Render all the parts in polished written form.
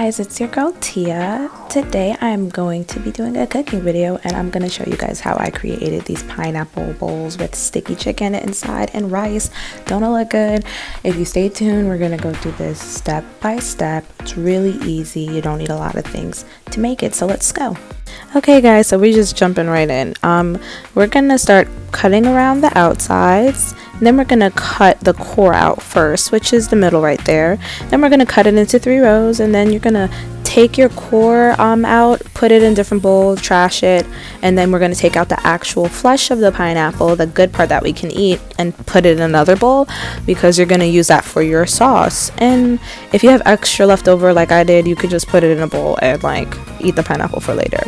guys, it's your girl Tia. Today I'm going to be doing a cooking video and I'm going to show you guys how I created these pineapple bowls with sticky chicken inside and rice. Don't it look good? If you stay tuned, we're going to go through this step by step. It's really easy. You don't need a lot of things to make it, so let's go. Okay guys, so we're just jumping right in. We're going to start cutting around the outsides. And then we're going to cut the core out first, which is the middle right there. Then we're going to cut it into 3 rows, and then you're going to take your core out, put it in different bowls, trash it, and then we're going to take out the actual flesh of the pineapple, the good part that we can eat, and put it in another bowl because you're going to use that for your sauce. And if you have extra left over like I did, you could just put it in a bowl and like eat the pineapple for later.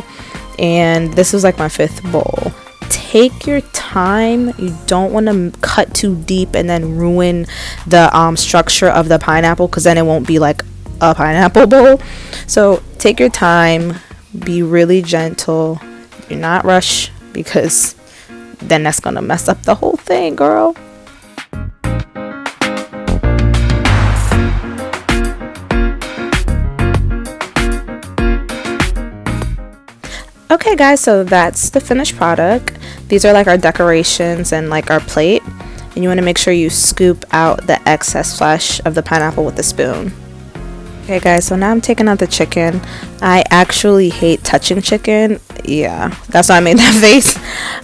And this is like my 5th bowl. Take your time. You don't want to cut too deep and then ruin the structure of the pineapple, because then it won't be like a pineapple bowl. So take your time, be really gentle, do not rush, because then that's gonna mess up the whole thing, girl. Okay guys, so that's the finished product. These are like our decorations and like our plate, and you want to make sure you scoop out the excess flesh of the pineapple with a spoon. Okay guys, so now I'm taking out the chicken. I actually hate touching chicken. Yeah, that's why I made that face.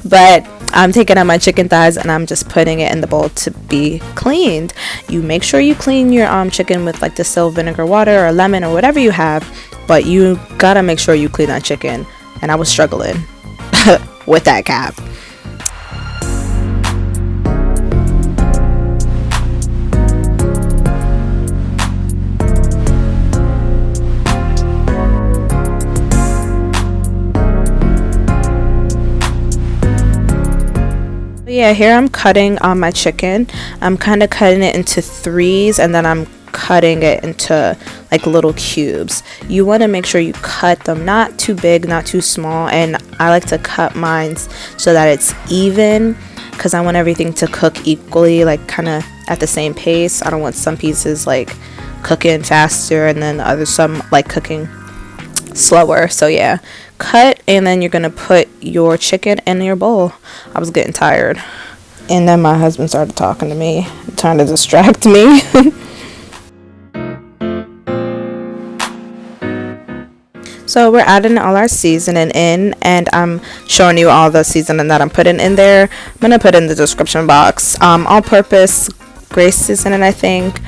But I'm taking out my chicken thighs and I'm just putting it in the bowl to be cleaned. You make sure you clean your chicken with like distilled vinegar water or lemon or whatever you have, but you gotta make sure you clean that chicken. And I was struggling with that cap. Yeah, here I'm cutting on my chicken. I'm kind of cutting it into 3s, and then I'm cutting it into like little cubes. You want to make sure you cut them not too big, not too small, and I like to cut mine so that it's even, because I want everything to cook equally, like kind of at the same pace. I don't want some pieces like cooking faster and then some like cooking slower. So yeah, cut, and then you're gonna put your chicken in your bowl. I was getting tired, and then my husband started talking to me, trying to distract me. So we're adding all our seasoning in, and I'm showing you all the seasoning that I'm putting in there. I'm gonna put in the description box. All-purpose grace seasoning, I think,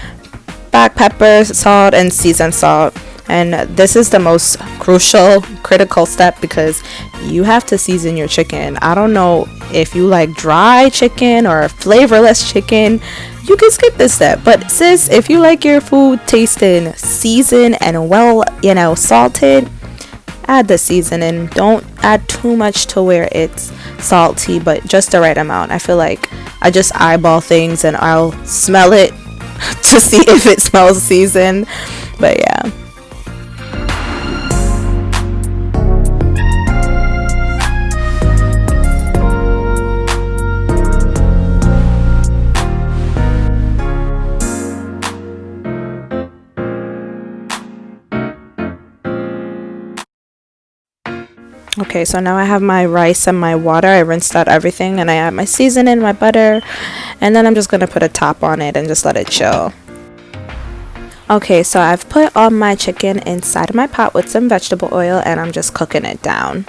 black pepper, salt, and seasoned salt. And this is the most critical step, because you have to season your chicken. I don't know if you like dry chicken or flavorless chicken, you can skip this step. But sis, if you like your food tasting seasoned and well, salted, add the seasoning. Don't add too much to where it's salty, but just the right amount. I feel like I just eyeball things and I'll smell it to see if it smells seasoned. But yeah. Okay, so now I have my rice and my water. I rinsed out everything, and I add my seasoning, my butter, and then I'm just going to put a top on it and just let it chill. Okay, so I've put all my chicken inside of my pot with some vegetable oil, and I'm just cooking it down.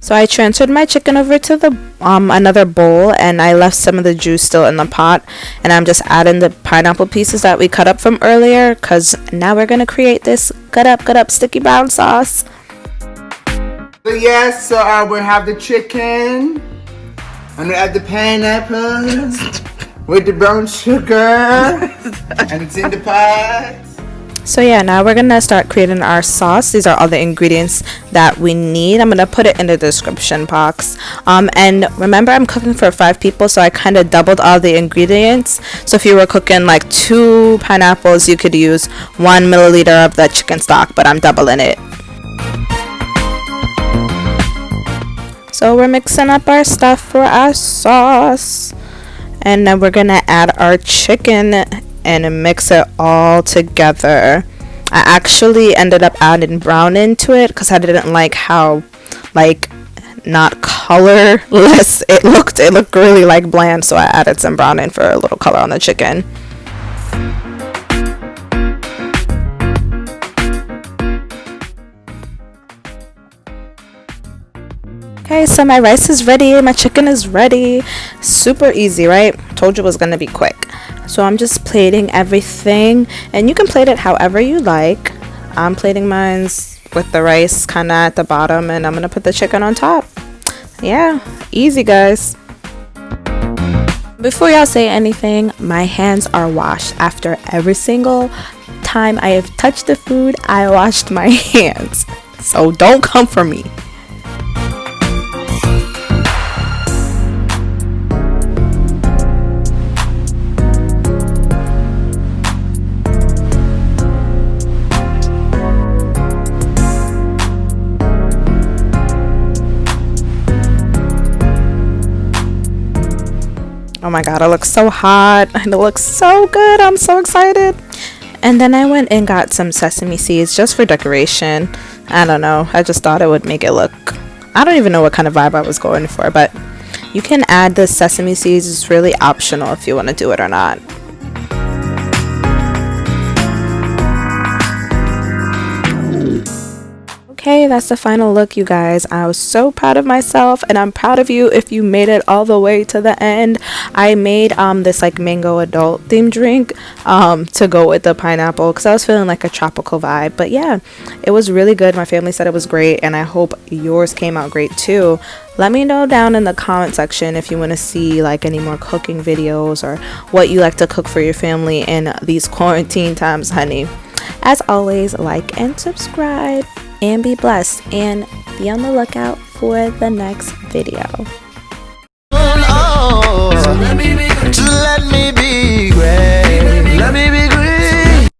So I transferred my chicken over to the another bowl, and I left some of the juice still in the pot, and I'm just adding the pineapple pieces that we cut up from earlier, because now we're going to create this cut up sticky brown sauce. So yes, so we'll have the chicken, I'm going to add the pineapple with the brown sugar, and it's in the pot. So yeah, now we're gonna start creating our sauce. These are all the ingredients that we need. I'm gonna put it in the description box. And remember, I'm cooking for 5 people, so I kind of doubled all the ingredients. So if you were cooking like 2 pineapples, you could use 1 milliliter of the chicken stock, but I'm doubling it. So we're mixing up our stuff for our sauce. And then we're gonna add our chicken and mix it all together. I actually ended up adding brown into it because I didn't like how like not colorless it looked. It looked really like bland, so I added some brown in for a little color on the chicken. Okay, so my rice is ready, my chicken is ready. Super easy, right? Told you it was gonna be quick. So I'm just plating everything, and you can plate it however you like. I'm plating mine with the rice kind of at the bottom, and I'm gonna put the chicken on top. Yeah, easy guys. Before y'all say anything, my hands are washed. After every single time I have touched the food, I washed my hands. So don't come for me. Oh my god, it looks so hot and it looks so good. I'm so excited. And then I went and got some sesame seeds just for decoration. I don't know, I just thought it would make it look, I don't even know what kind of vibe I was going for, but you can add the sesame seeds. It's really optional if you want to do it or not. Okay, that's the final look, you guys. I was so proud of myself, and I'm proud of you if you made it all the way to the end. I made this like mango adult themed drink to go with the pineapple because I was feeling like a tropical vibe. But yeah, it was really good. My family said it was great, and I hope yours came out great too. Let me know down in the comment section if you want to see like any more cooking videos or what you like to cook for your family in these quarantine times, honey. As always, like and subscribe, and be blessed, and be on the lookout for the next video.